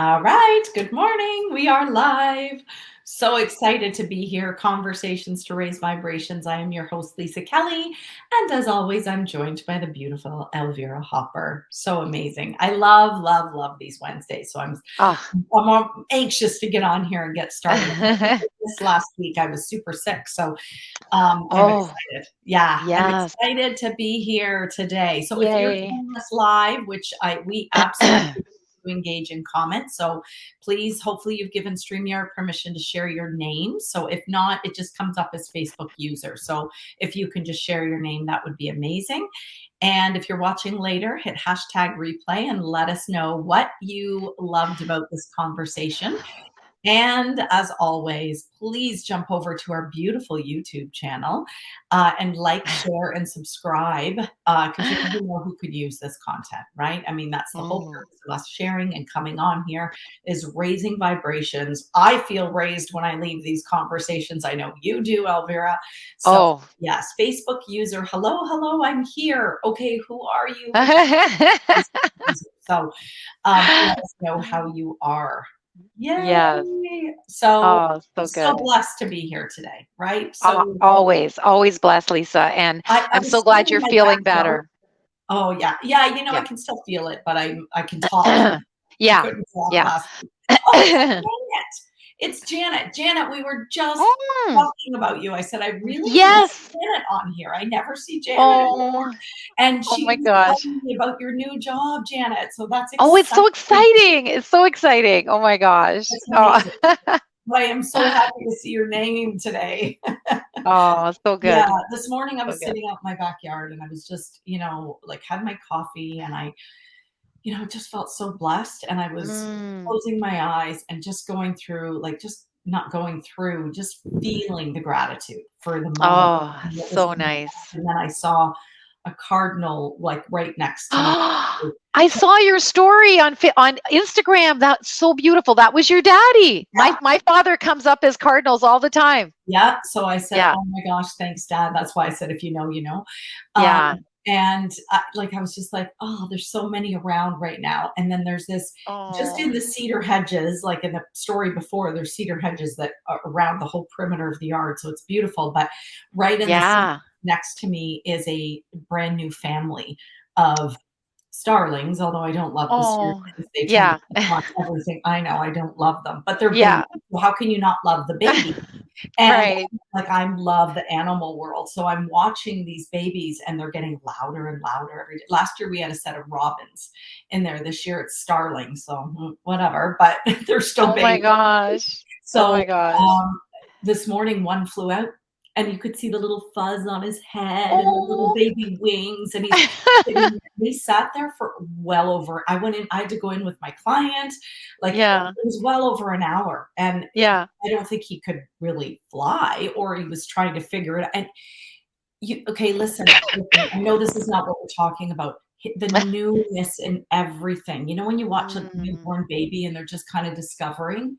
All right. Good morning. We are live. So excited to be here. Conversations to Raise Vibrations. I am your host, Lisa Kelly. And as always, I'm joined by the beautiful Elvira Hopper. So amazing. I love, love, love these Wednesdays. So Oh, I'm anxious to get on here and get started. This last week, I was super sick. So I'm oh, excited. Yeah, I'm yes. excited to be here today. So if you're Yay. seeing us live, which we absolutely to engage in comments. So please, hopefully you've given StreamYard permission to share your name. So if not, it just comes up as Facebook user. So if you can just share your name, that would be amazing. And if you're watching later, hit hashtag replay and let us know what you loved about this conversation. And as always, please jump over to our beautiful YouTube channel and like, share, and subscribe because you never know who could use this content, right? I mean, that's the whole Mm. purpose of us sharing and coming on here is raising vibrations. I feel raised when I leave these conversations. I know you do, Elvira. So, Oh. yes, Facebook user, hello, hello, I'm here. Okay, who are you? So, let us know how you are. Yes. Yay! So Oh, I'm so so good. blessed to be here today, right? So Always, always blessed, Lisa. And I I'm was so sitting glad in you're my feeling backyard. better. Oh yeah, yeah. I Yeah. can still feel it, but I can talk. I Yeah. couldn't talk Yeah. last week. Oh, it's Janet. It's Janet. Janet, we were just Mm. talking about you. I said I really miss Yes. Janet on here. I never see Janet anymore, Oh, and oh she my was gosh. telling me about your new job, Janet. So that's Oh, it's so exciting. exciting. It's so exciting. Oh my gosh. That's Oh, amazing. But I am so happy to see your name today. oh, so Yeah, good. this morning I So was good. sitting out in my backyard and I was just, like had my coffee and I just felt so blessed and I was Mm. closing my eyes and just going through, like just not going through, just feeling the gratitude for the moment Oh, and what was so coming up. nice. And then I saw a cardinal like right next to me. I saw your story on Instagram. That's so beautiful. That was your daddy. My Yeah, my father comes up as cardinals all the time. yeah. So I said, Yeah. "Oh my gosh, thanks, Dad." That's why I said, "If you know, you know." Um, Yeah. and I was just like, "Oh, there's so many around right now." And then there's this just Oh, in the cedar hedges, like in the story before, there's cedar hedges that are around the whole perimeter of the yard, so it's beautiful. But right in the cedar yeah. next to me is a brand new family of starlings, although I don't love the Oh, starlings. They tend to yeah. want everything. I know I don't love them, but they're babies. Yeah. So how can you not love the baby? And Right. like I love the animal world. So I'm watching these babies and they're getting louder and louder every day. Last year we had a set of robins in there. This year it's starlings. So whatever, but they're still Oh my babies. gosh. Oh So my gosh. um, this morning one flew out and you could see the little fuzz on his head and the little Oh. baby wings. And he's sitting there. We sat there for well over, I went in, I had to go in with my client. Like Yeah. it was well over an hour. And Yeah. I don't think he could really fly or he was trying to figure it out. And okay, listen, I know this is not what we're talking about. The newness in everything. You know, when you watch a Mm, newborn baby and they're just kind of discovering,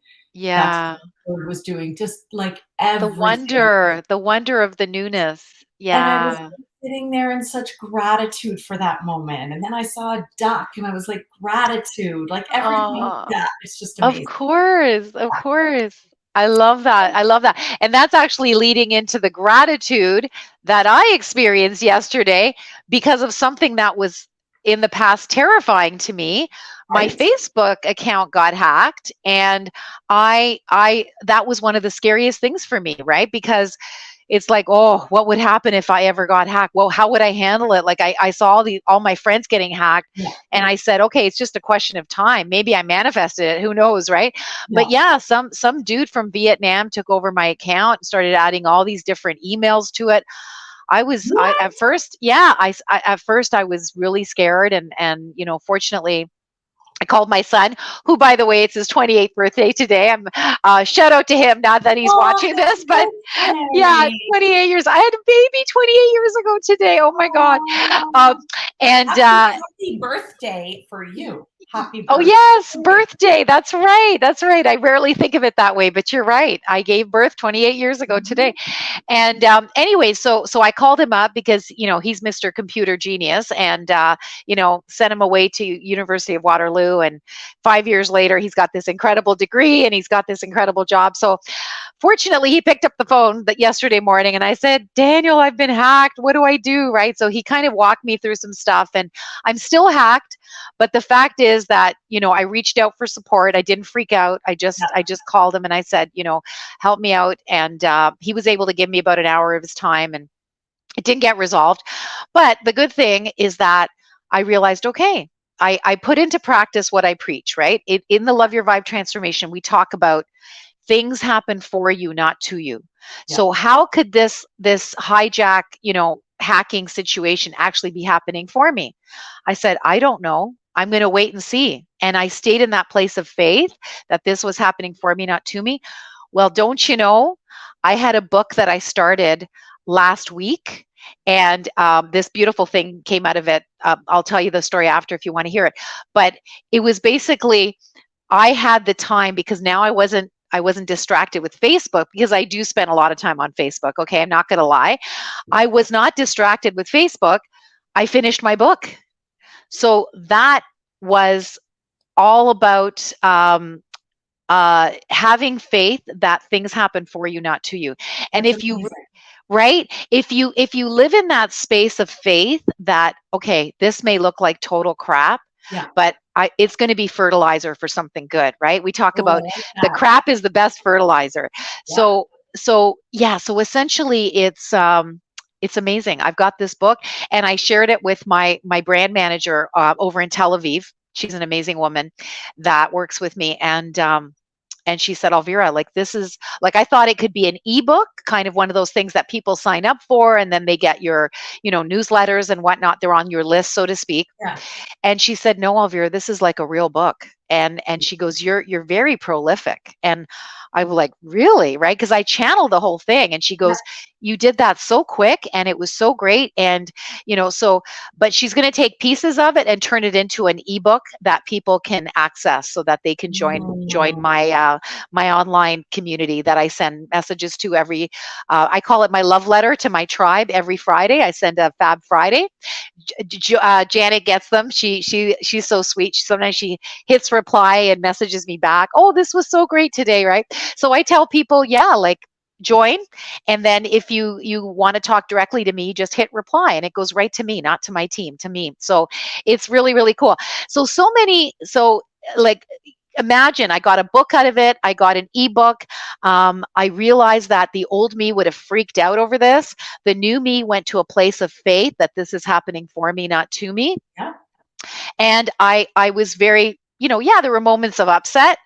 that's yeah. what the bird was doing, just like The everything. wonder of the newness. And I was Yeah. sitting there in such gratitude for that moment. And then I saw a duck and I was like, gratitude, like everything. Oh. Yeah, it's just Of amazing. course, of course. I love that. I love that. And that's actually leading into the gratitude that I experienced yesterday because of something that was in the past terrifying to me. My Right? Facebook account got hacked and I that was one of the scariest things for me, right? Because it's like, oh, what would happen if I ever got hacked? Well, how would I handle it? Like I saw all my friends getting hacked Yeah, and I said, okay, it's just a question of time. Maybe I manifested it. Who knows, right? yeah. But yeah, some dude from Vietnam took over my account and started adding all these different emails to it. I What? at first, yeah, I at first I was really scared and fortunately I called my son, who, by the way, it's his 28th birthday today. I'm shout out to him. Not that he's Oh, watching this, but happy yeah, birthday. 28 years. I had a baby 28 years ago today. Oh my God. Oh, Um, and happy birthday for you. Happy Oh, birthday. yes, birthday. That's right. That's right. I rarely think of it that way, but you're right. I gave birth 28 years ago today. Mhm. And anyway, so I called him up because he's Mr. Computer Genius, and sent him away to University of Waterloo. And 5 years later, he's got this incredible degree and he's got this incredible job. So fortunately, he picked up the phone that yesterday morning, and I said, Daniel, I've been hacked. What do I do? Right. So he kind of walked me through some stuff, and I'm still hacked. But the fact is that, I reached out for support. I didn't freak out. I just called him and I said, help me out. And he was able to give me about an hour of his time, and it didn't get resolved. But the good thing is that I realized, okay, I put into practice what I preach, right? In the Love Your Vibe transformation, we talk about things happen for you, not to you. Yeah. So how could this hijack, hacking situation actually be happening for me? I said, I don't know. I'm going to wait and see. And I stayed in that place of faith that this was happening for me, not to me. Well, don't you know, I had a book that I started last week, and this beautiful thing came out of it. I'll tell you the story after if you want to hear it. But it was basically, I had the time because now I wasn't distracted with Facebook, because I do spend a lot of time on Facebook. Okay, I'm not going to lie. I was not distracted with Facebook. I finished my book. So that was all about having faith that things happen for you, not to you. And That's if you amazing. right, if you live in that space of faith that, okay, this may look like total crap, Yeah. but it's going to be fertilizer for something good, right? We talk Oh, I about like the that. crap is the best fertilizer. Yeah. So yeah, so essentially it's amazing. I've got this book, and I shared it with my brand manager over in Tel Aviv. She's an amazing woman that works with me, and she said, Elvira, like, this is like, I thought it could be an ebook, kind of one of those things that people sign up for, and then they get your, newsletters and whatnot. They're on your list, so to speak. Yeah. And she said, no, Elvira, this is like a real book. And she goes, you're very prolific. And I was like, really? Right? Because I channeled the whole thing. And she Yeah. goes, you did that so quick and it was so great. And so, but she's going to take pieces of it and turn it into an ebook that people can access, so that they can join Mm. my online community that I send messages to every I call it my love letter to my tribe. Every Friday I send a Fab Friday. Janet gets them. She's so sweet. Sometimes she hits reply and messages me back. Oh, this was so great today, right? So I tell people, yeah, like, join, and then if you want to talk directly to me, just hit reply, and it goes right to me, not to my team, to me. So it's really, really cool. So like, imagine, I got a book out of it, I got an ebook. I realized that the old me would have freaked out over this. The new me went to a place of faith that this is happening for me, not to me. Yeah. And I was very, yeah, there were moments of upset,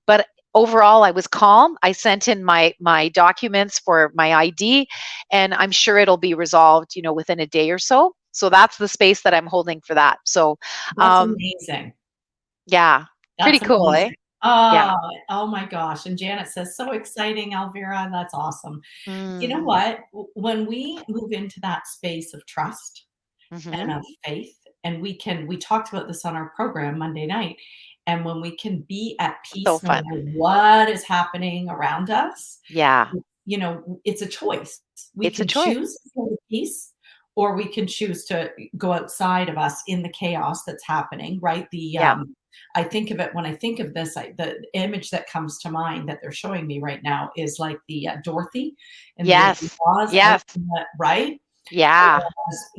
but overall I was calm. I sent in my documents for my ID, and I'm sure it'll be resolved, within a day or so. So that's the space that I'm holding for that. So That's um amazing. yeah, pretty That's cool, eh? amazing. Yeah. Oh, oh my gosh. And Janet says, so exciting, Elvira. That's awesome. You know Mm. what? When we move into that space of trust and Mhm. of faith, and we talked about this on our program Monday night, and when we can be at So peace no fun. matter what is happening around us, Yeah. it's a choice. We It's a can choice. choose to feel the peace, or we can choose to go outside of us in the chaos that's happening, right? Yeah. I think of it when I think of this, the image that comes to mind that they're showing me right now is like the Dorothy in the Wizard of Yes. Oz, out Yes. in the, right? Yeah. As,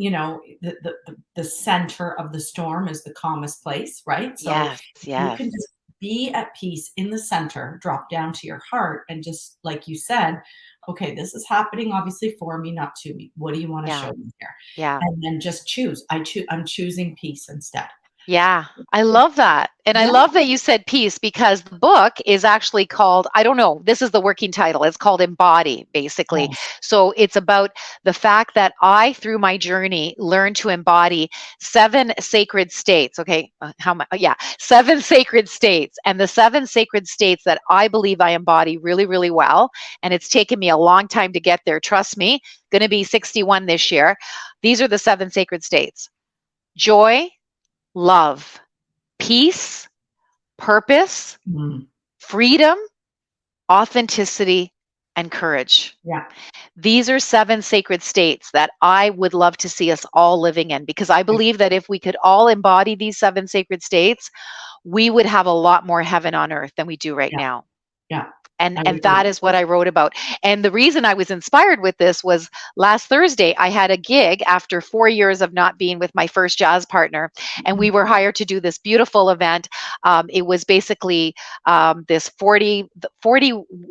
the center of the storm is the calmest place, right? So Yes. you can Yes. just be at peace in the center, drop down to your heart, and just like you said, okay, this is happening obviously for me, not to me. What do you want to Yeah. show me here? Yeah. And then just choose. I'm choosing peace instead. Yeah, I love that. And I Yeah. love that you said peace, because the book is actually called, I don't know, this is the working title. It's called Embody, basically. Yes. So it's about the fact that I, through my journey, learned to embody 7 sacred states. Okay. How much? Yeah. 7 sacred states. And the 7 sacred states that I believe I embody really, really well. And it's taken me a long time to get there. Trust me, going to be 61 this year. These are the 7 sacred states: joy, love, peace, purpose, Mm. freedom, authenticity, and courage. Yeah. These are 7 sacred states that I would love to see us all living in, because I believe that if we could all embody these 7 sacred states, we would have a lot more heaven on earth than we do right Yeah. now. Yeah. And I and that agree. is what I wrote about. And the reason I was inspired with this was last Thursday I had a gig after 4 years of not being with my first jazz partner, and Mhm. we were hired to do this beautiful event. It was basically this 40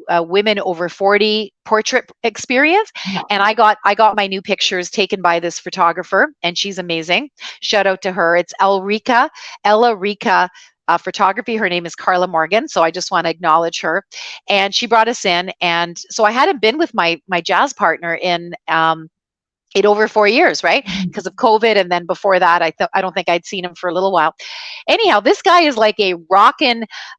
women over 40 portrait experience, Yeah. and I got my new pictures taken by this photographer, and she's amazing. Shout out to her. It's Ella Rica photography. Her name is Carla Morgan. So I just want to acknowledge her. And she brought us in. And so I hadn't been with my jazz partner in over 4 years, right? Mhm. Because of COVID. And then before that, I don't think I'd seen him for a little while. Anyhow, this guy is like a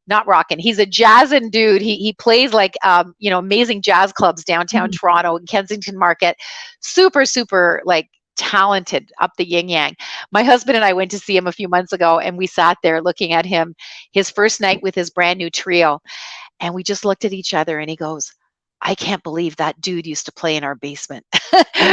not rockin'. He's a jazzin' dude. He plays like amazing jazz clubs downtown Mhm. Toronto and Kensington Market. Super, super like talented up the yin yang. My husband and I went to see him a few months ago, and we sat there looking at him, his first night with his brand new trio. And we just looked at each other, and he goes, I can't believe that dude used to play in our basement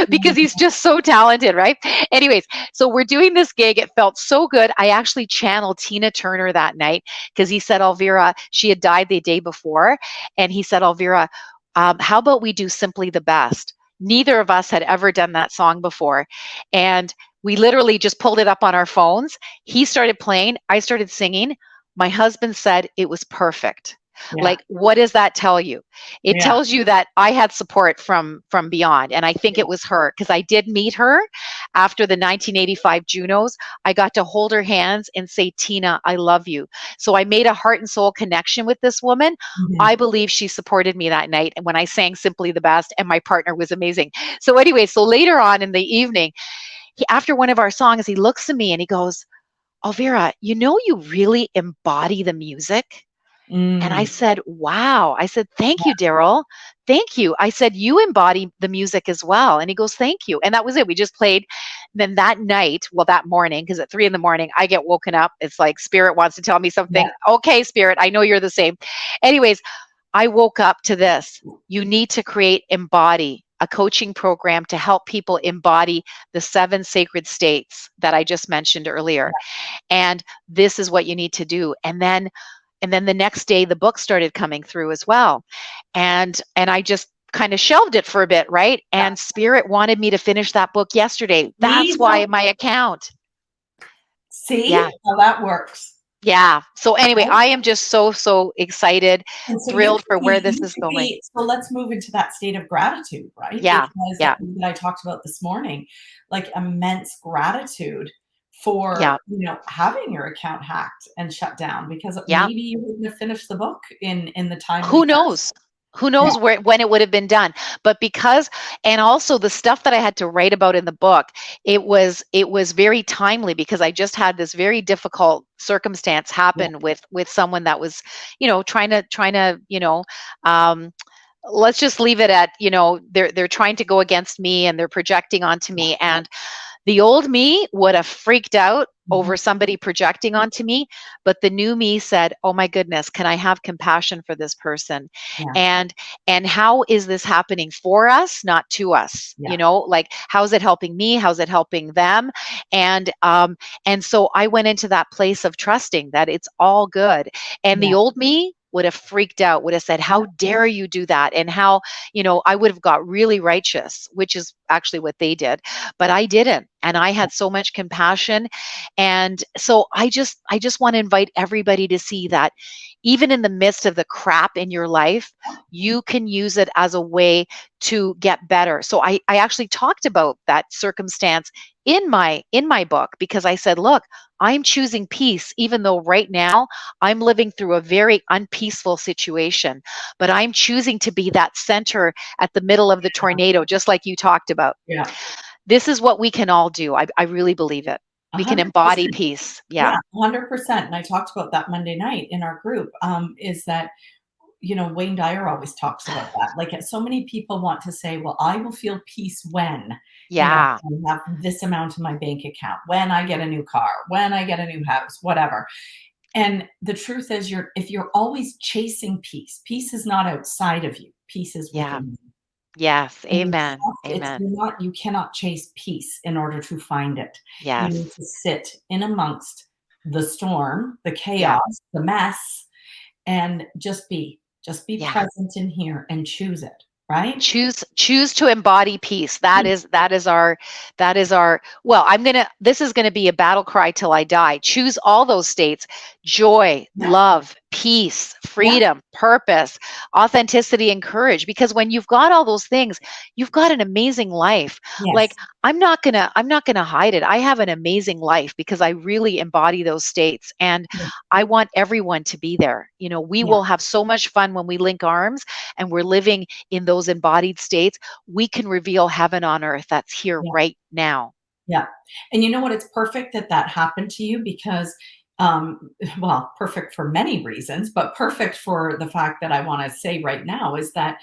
because he's just so talented, right? Anyways, so we're doing this gig. It felt so good. I actually channeled Tina Turner that night because he said, Elvira, she had died the day before. And he said, Elvira, how about we do Simply the Best? Neither of us had ever done that song before. And we literally just pulled it up on our phones. He started playing, I started singing. My husband said it was perfect. Yeah. Like, what does that tell you? It Yeah. tells you that I had support from beyond, and I think Yeah. it was her, because I did meet her after the 1985 Junos. I got to hold her hands and say, Tina, I love you. So I made a heart and soul connection with this woman. Mhm. I believe she supported me that night, and when I sang Simply the Best, and my partner was amazing. So anyway, so later on in the evening, after one of our songs, he looks at me and he goes, Elvira, you really embody the music. And I Mm. said, wow. I said, thank you, Daryl. Thank you. I said, you embody the music as well. And he goes, thank you. And that was it. We just played. Then that night, well, that morning, because at 3 a.m, I get woken up. It's like Spirit wants to tell me Yeah. something. Okay, Spirit, I know you're the same. Anyways, I woke up to this. You need to create Embody, a coaching program to help people embody the 7 sacred states that I just mentioned earlier. And this is what you need to do. And then the next day the book started coming through as well. And I just kind of shelved it for a bit, right? Yeah. And Spirit wanted me to finish that book yesterday. That's See, why my account. see Yeah. how that works. Yeah. So anyway, Right? I am just so excited, And so thrilled for where this is going. so let's move into that state of gratitude, right? Yeah. Because Yeah. that I talked about this morning, like immense gratitude for, Yeah. having your account hacked and shut down because Yeah. maybe you wouldn't have finished the book in the timely Who fashion. knows? Who Yeah. knows when it would have been done? But because, and also the stuff that I had to write about in the book, it was very timely because I just had this very difficult circumstance Yeah. happen with someone that was, trying to, um, let's just leave it at, they're trying to go against me, and they're projecting onto me. And the old me would have freaked out Mhm. over somebody projecting onto me, but the new me said, "Oh my goodness, can I have compassion for this person? Yeah. And and how is this happening for us, not to us? Yeah. Like how's it helping me? How's it helping them?" And so I went into that place of trusting that it's all good. And the Yeah. old me would have freaked out, would have said, "How dare you do that?" And how, I would have got really righteous, which is actually what they did, but I didn't. And I had so much compassion. And so I just want to invite everybody to see that even in the midst of the crap in your life, you can use it as a way to get better. So I actually talked about that circumstance in my book, because I said, look, I'm choosing peace, even though right now I'm living through a very unpeaceful situation, but I'm choosing to be that center at the middle of the tornado, just like you talked about. Yeah. This is what we can all do. I really believe it. We can embody 100%. peace. Yeah. Yeah, 100%. And I talked about that Monday night in our group, is that, Wayne Dyer always talks about that. Like, so many people want to say, well, I will feel peace when, Yeah. I have this amount in my bank account, when I get a new car, when I get a new house, whatever. And the truth is, if you're always chasing peace, peace is not outside of you. Peace is Yeah. within you. Yes. And Amen. Amen. you cannot chase peace in order to find it. You need Yes. to sit in amongst the storm, the Yeah. chaos, the mess, and just be Yeah. present in here and choose it, right? Choose to embody peace. That is our well, this is gonna be a battle cry till I die. Choose all those states: joy, Yeah, love, peace, yeah, freedom, purpose, authenticity, and courage. Because when you've got all those things, you've got an amazing life. Like, yes, I'm not gonna hide it. I have an amazing life because I really embody those states, and yeah, I want everyone to be there. We yeah, will have so much fun when we link arms and we're living in those embodied states. We can reveal heaven on earth that's here yeah. right now. Yeah. And you know what? It's perfect that that happened to you because, well, perfect for many reasons, but perfect for the fact that I want to say right now is that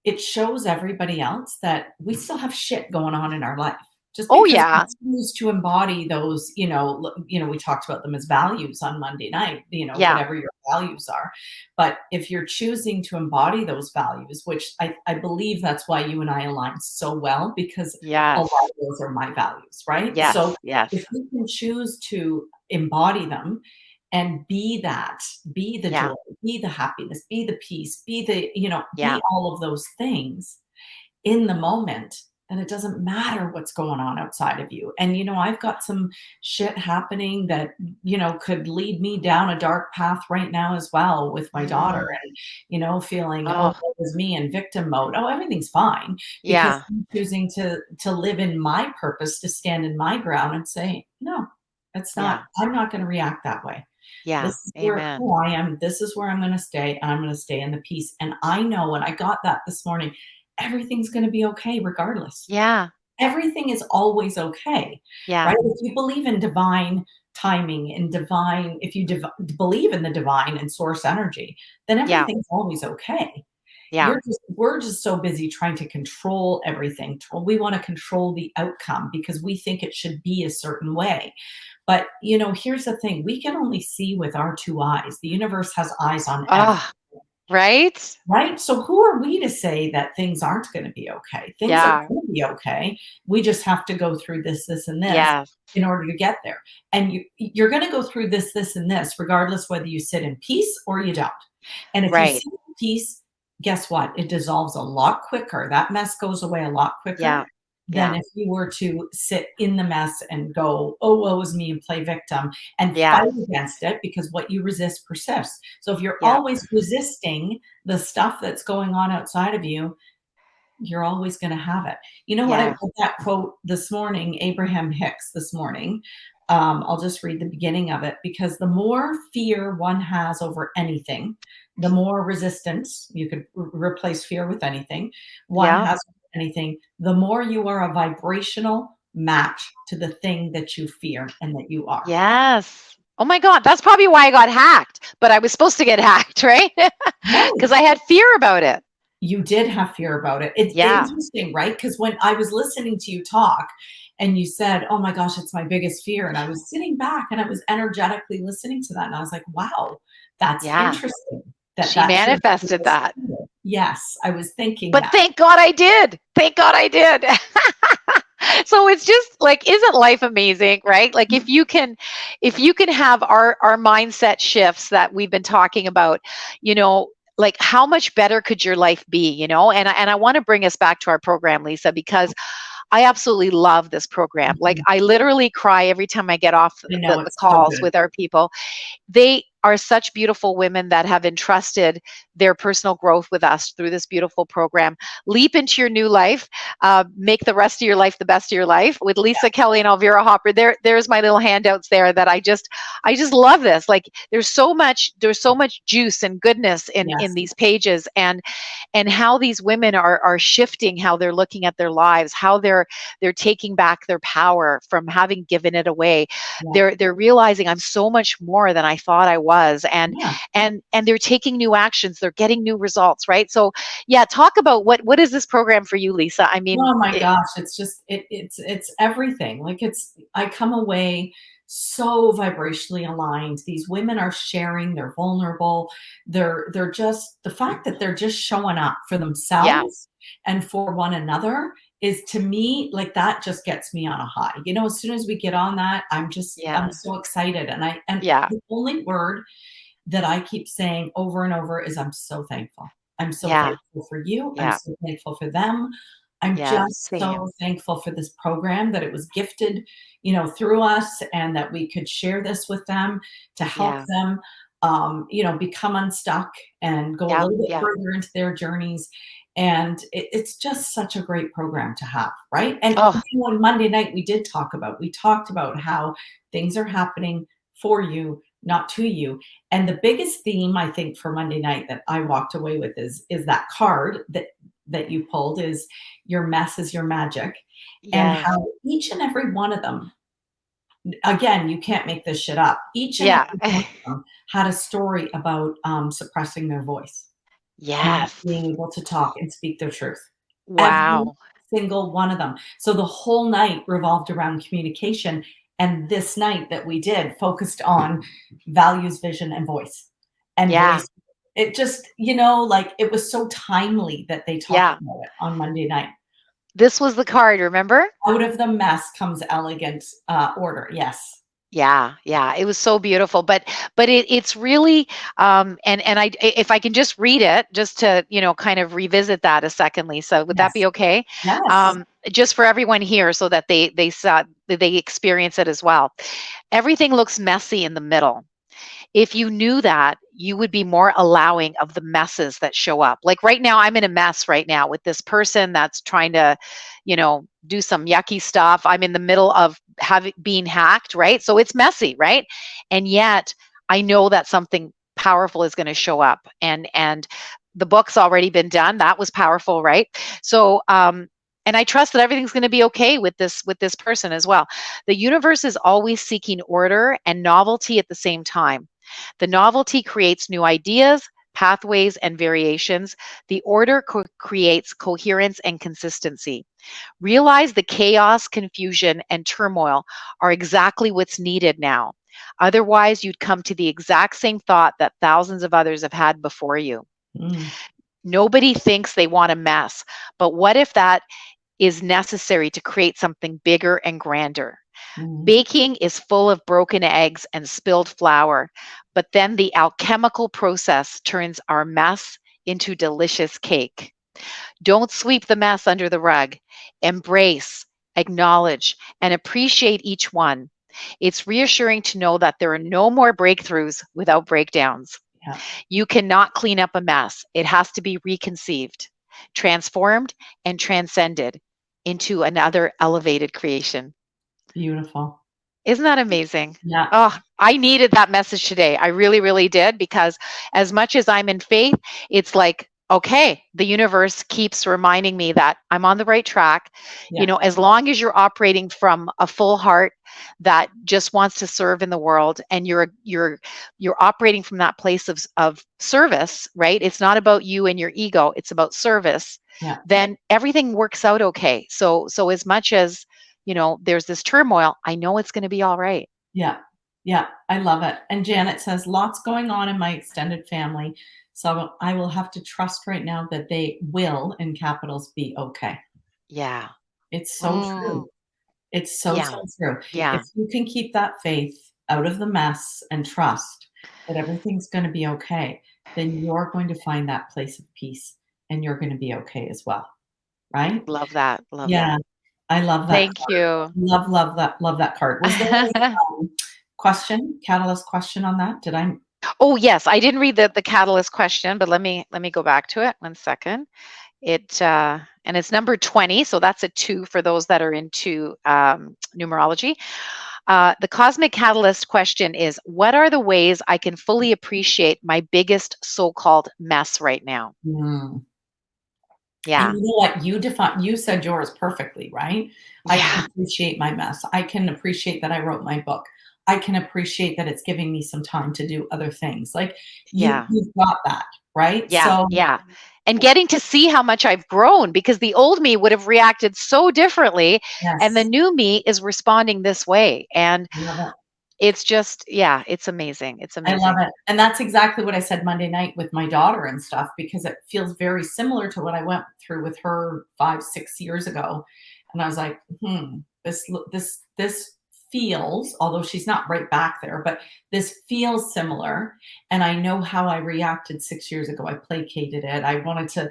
it shows everybody else that we still have shit going on in our life. Just Oh, because we yeah. choose to embody those, we talked about them as values on Monday night, Yeah. whatever your values are. But if you're choosing to embody those values, which I believe that's why you and I align so well, because a lot Yes. of those are my values, right? So Yes. Yes. if you can choose to embody them and be that, be the Yeah. joy, be the happiness, be the peace, be the, Yeah. be all of those things in the moment, and it doesn't matter what's going on outside of you. And, I've got some shit happening that, could lead me down a dark path right now as well with my daughter Mm. and, feeling, oh, Oh, it was me in victim mode. Oh, everything's fine because yeah. I'm choosing to live in my purpose, to stand in my ground and say, no, it's not, Yeah. I'm not going to react that way. This Yeah. is Amen. who I am. This is where I'm gonna stay, and I'm gonna stay in the peace. And I know, and I got that this morning, everything's gonna be okay regardless. Yeah. Everything is always okay, Yeah. right? If you believe in divine timing and if you believe in the divine and source energy, then Yeah. everything's always okay. Yeah. We're just so busy trying to control everything. We want to control the outcome because we think it should be a certain way. But, here's the thing, we can only see with our 2 eyes. The universe has eyes on everything, Oh, right? right? So who are we to say that things aren't gonna be okay? Things are Yeah. gonna be okay. We just have to go through this, this, and this Yes. in order to get there. And you're gonna go through this, and this, regardless whether you sit in peace or you don't. And if you Right. sit in peace, guess what? It dissolves a lot quicker. That mess goes away a lot quicker Yeah. than Yeah. if you were to sit in the mess and go, "Oh, woe is me," and play victim and Yeah. fight against it because what you resist persists. So if you're Yeah. always resisting the stuff that's going on outside of you, you're always gonna have it. You know what? I Yeah. read that quote this morning, Abraham Hicks this morning. I'll just read the beginning of it because the more fear one has over anything, the more resistance you could replace fear with anything one Yeah. has with anything, the more you are a vibrational match to the thing that you fear and that you are. Yes. Oh my God, that's probably why I got hacked, but I was supposed to get hacked, right? Right. Because I had fear about it. You did have fear about it. It's Yeah. interesting, right? Because when I was listening to you talk and you said, "Oh my gosh, it's my biggest fear," and I was sitting back and I was energetically listening to that, and I was like, "Wow, that's Yeah. interesting that She that's your manifested biggest that. fear." Yes, I was thinking But that. thank God I did. Thank God I did. So it's just like, isn't life amazing, right? Like, if you can have our mindset shifts that we've been talking about, you know, like, how much better could your life be, and I want to bring us back to our program, Lisa, because I absolutely love this program. Like, Mhm. I literally cry every time I get off I the, know the it's so calls good. with our people. They are such beautiful women that have entrusted their personal growth with us through this beautiful program. Leap into your new life. Make the rest of your life the best of your life with Lisa Kelly and Elvira Hopper. There's my little handouts there that I just love this. Like, there's so much juice and goodness in Yes, these pages, and how these women are shifting how they're looking at their lives, how they're taking back their power from having given it away. yeah, They're realizing I'm so much more than I thought I was, Yeah. and they're taking new actions, they're getting new results, right? So yeah, talk about what is this program for you, Lisa? I mean, Oh my gosh, it's just it's everything. Like I come away so vibrationally aligned. These women are sharing, they're vulnerable. They're just the fact that they're just showing up for yeah, themselves and for one another is to me like that just gets me on a high. You know, as soon as we get on that, I'm yeah, so excited and yeah, the only word that I keep saying over and over is I'm so thankful. I'm so yeah, thankful for you. I'm yeah, so thankful for them. I'm yeah, just same. so thankful for this program that it was gifted, you know, through us and that we could share this with them to help Yeah, them, you know, become unstuck and go a yeah, little bit yeah. further into their journeys. And it's just such a great program to have, right? And Oh, you know, on Monday night we talked about how things are happening for you, not to you. And the biggest theme I think for Monday night that I walked away with is that card that you pulled is your mess is your magic, and yes. how each and every one of them, again, you can't make this shit up. Each and Yeah. every one of them had a story about suppressing their voice and not Yes. being able to talk and speak their truth. Every Wow. single one of them. So the whole night revolved around communication. And this night that we did focused on values, vision, and voice. And Yeah. voice, it just, you know, like it was so timely that they talked Yeah. about it on Monday night. This was the card, remember? Out of the mess comes elegant order. Yes. Yeah, yeah, it was so beautiful, but it's really and if I can just read it just to, kind of revisit that a second, Lisa, would that be Yes. okay? Yes. Just for everyone here so that they experience it as well. Everything looks messy in the middle. If you knew that, you would be more allowing of the messes that show up. Like right now, I'm in a mess right now with this person that's trying to, do some yucky stuff. I'm in the middle of having being hacked, right? So it's messy, right? And yet I know that something powerful is going to show up. And the book's already been done. That was powerful, right? So and I trust that everything's going to be okay with this person as well. The universe is always seeking order and novelty at the same time. The novelty creates new ideas, pathways, and variations. The order creates coherence and consistency. Realize the chaos, confusion, and turmoil are exactly what's needed now. Otherwise, you'd come to the exact same thought that thousands of others have had before you. Mm, Nobody thinks they want a mess, but what if that is necessary to create something bigger and grander? mm, Baking is full of broken eggs and spilled flour, but then the alchemical process turns our mess into delicious cake. Don't sweep the mess under the rug. Embrace, acknowledge, and appreciate each one. It's reassuring to know that there are no more breakthroughs without breakdowns. yeah. You cannot clean up a mess, it has to be reconceived, transformed, and transcended into another elevated creation. Beautiful. Isn't that amazing? Yeah. Oh, I needed that message today. I really, really did, because as much as I'm in faith, it's like, okay, the universe keeps reminding me that I'm on the right track. Yeah. As long as you're operating from a full heart that just wants to serve in the world, and you're operating from that place of service, right? It's not about you and your ego, it's about service. Yeah. Then everything works out okay. So as much as there's this turmoil, I know it's going to be all right. Yeah. Yeah. I love it. And Janet says, lots going on in my extended family. So I will have to trust right now that they will, in capitals, be okay. Yeah. It's so Mm, true. It's so, yeah. so true. Yeah. If you can keep that faith out of the mess and trust that everything's going to be okay, then you're going to find that place of peace and you're going to be okay as well. Right? Love that. Love Yeah. that. I love that Thank card. you. Love that card. Was there a catalyst question on that? Did I? Oh, yes, I didn't read the catalyst question, but let me go back to it. One second. And it's number 20, so that's a 2 for those that are into numerology. The cosmic catalyst question is, what are the ways I can fully appreciate my biggest so-called mess right now? Hmm. And Yeah. you know what? You said yours perfectly, right? I can Yeah. appreciate my mess. I can appreciate that I wrote my book. I can appreciate that it's giving me some time to do other things. Like Yeah. you've got that, right? Yeah, So yeah. And getting to see how much I've grown because the old me would have reacted so differently, and the yes, new me is responding this way. And I love it. it's just, yeah, it's amazing. It's I love amazing. it. And that's exactly what I said Monday night with my daughter and stuff, because it feels very similar to what I went through with her 5, 6 years ago. And I was like, this feels, although she's not right back there, but this feels similar. And I know how I reacted 6 years ago. I placated it. I wanted to,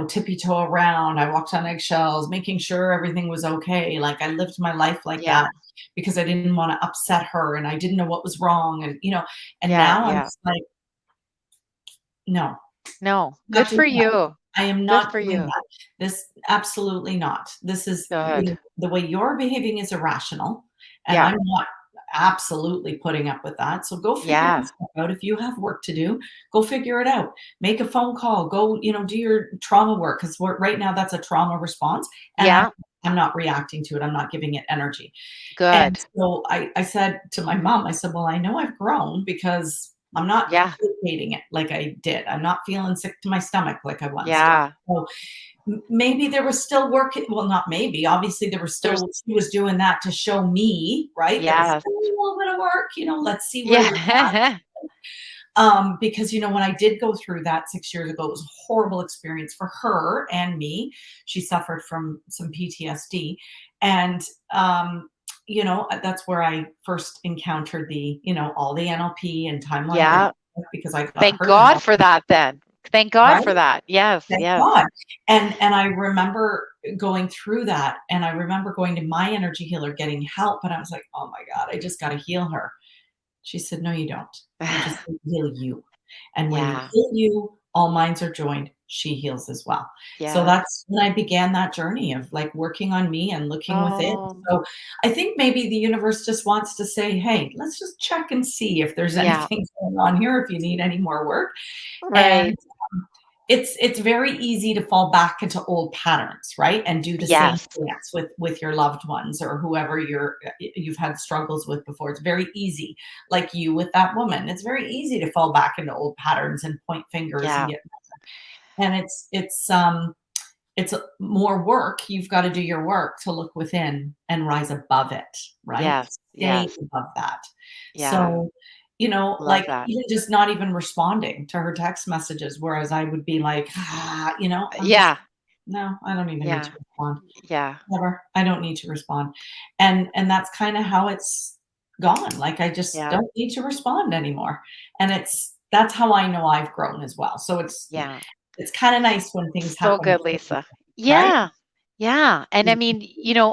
tippy toe around. I walked on eggshells, making sure everything was okay. Like I lived my life like Yeah, that because I didn't want to upset her and I didn't know what was wrong. And yeah, now I'm yeah. just like, no, No, good not doing for that. you. I am Good not for doing you. that. This absolutely not. This is, Good. the way you're behaving is irrational, and Yeah, I'm not absolutely putting up with that. So go figure yeah, this stuff out. If you have work to do, go figure it out. Make a phone call. Go, do your trauma work because right now that's a trauma response, and yeah. I'm not reacting to it. I'm not giving it energy. And Good. so I said to my mom, I said, "Well, I know I've grown because I'm not Yeah, hating it like I did. I'm not feeling sick to my stomach like I once did." yeah. So maybe there was still work. Well, not maybe. Obviously, there was There's, still, she was doing that to show me, right? There's yeah, still a little bit of work. Let's see where you're yeah, because when I did go through that 6 years ago, it was a horrible experience for her and me. She suffered from some PTSD, and that's where I first encountered all the NLP and timeline yeah. breakdown because I got Thank hurt in God all for that then. Thank God right. for that. Yes, Thank yes. God. And I remember going through that, and I remember going to my energy healer, getting help, and I was like, "Oh my God, I just got to heal her." She said, "No, you don't. You just need to heal you. And when you Yeah, heal you, all minds are joined. She heals as well." So yes. that's when I began that journey of like working on me and looking within. Oh, So I think maybe the universe just wants to say, "Hey, let's just check and see if there's yeah, anything going on here, if you need any more work." right. And it's very easy to fall back into old patterns, right? And do the same Yes, dance with your loved ones or whoever you've had struggles with before. It's very easy, like you with that woman. It's very easy to fall back into old patterns and point fingers and yeah, get, and it's more work. You've got to do your work to look within and rise above it, right? yes, Stay yes, above that. yeah. So, Love like that. even just not even responding to her text messages, whereas I would be like, I'm just, Yeah, no, I don't even need to yeah, respond. yeah, Never. I don't need to respond. And that's kind of how it's gone. Like I just yeah, don't need to respond anymore. And that's how I know I've grown as well. So yeah. it's kind of nice when things So happen, good, Lisa. right? Yeah. Yeah. And I mean,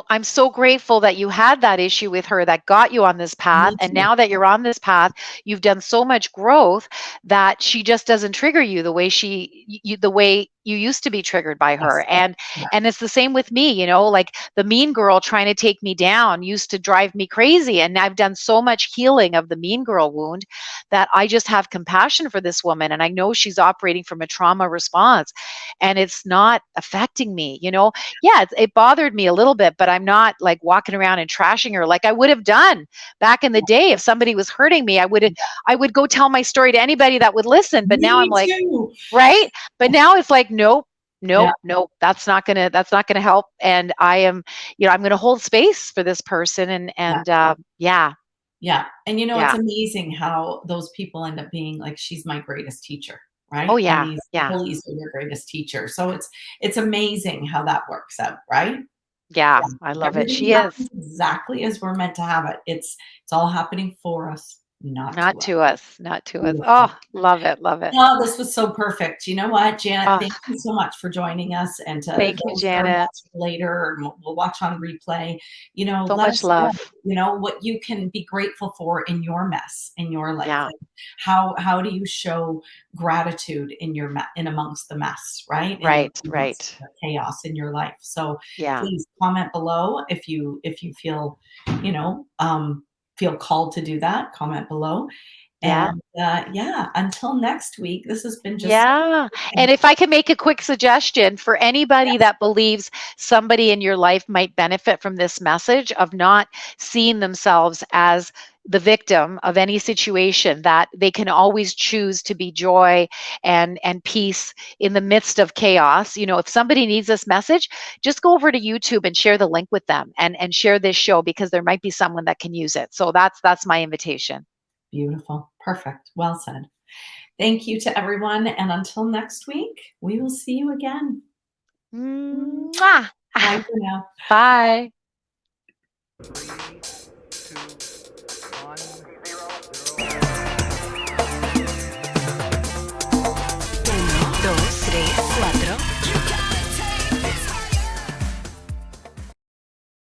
I'm so grateful that you had that issue with her that got you on this path. Me And too. now that you're on this path, you've done so much growth that she just doesn't trigger you the way the way you used to be triggered by Yes. her. And Correct. it's the same with me, like the mean girl trying to take me down used to drive me crazy. And I've done so much healing of the mean girl wound that I just have compassion for this woman. And I know she's operating from a trauma response and it's not affecting me. Yeah, it bothered me a little bit, but I'm not like walking around and trashing her like I would have done back in the day. If somebody was hurting me, I would go tell my story to anybody that would listen. But now I'm Me like, too. right? But now it's like, nope, Yeah. nope, nope. That's not gonna help. And I'm gonna hold space for this person. Yeah. Yeah, Yeah. And it's yeah. amazing how those people end up being like, she's my greatest teacher, Oh right? And yeah, these yeah, bullies are your greatest teacher. So it's amazing how that works out, right? yeah. Yeah. I love it. Everything She is happens exactly as we're meant to have it. It's all happening for us, not not to us. to us, not to us. Beautiful. Oh, love it, love it. Oh, this was so perfect. You know what, Janet? Oh, Thank you so much for joining us. And to thank you, those that are Janet. watching later or will watch on replay, So let much us know, love. what you can be grateful for in your mess in your life. Yeah. And how do you show gratitude in amongst the mess, right? Right, Amongst right. the chaos in your life. So Yeah. please comment below if you you know, feel called to do that. Comment below. Yeah. And, yeah, until next week, this has been just so Yeah. and And if I can make a quick suggestion for anybody yes, that believes somebody in your life might benefit from this message of not seeing themselves as the victim of any situation, that they can always choose to be joy and peace in the midst of chaos. If somebody needs this message, just go over to YouTube and share the link with them, and share this show, because there might be someone that can use it. So that's my invitation. Beautiful. Perfect. Well said. Thank you to everyone. And until next week, we will see you again. Mwah. Bye for now. Bye. 3, 2, 1, 0. Uno, dos, tres, cuatro.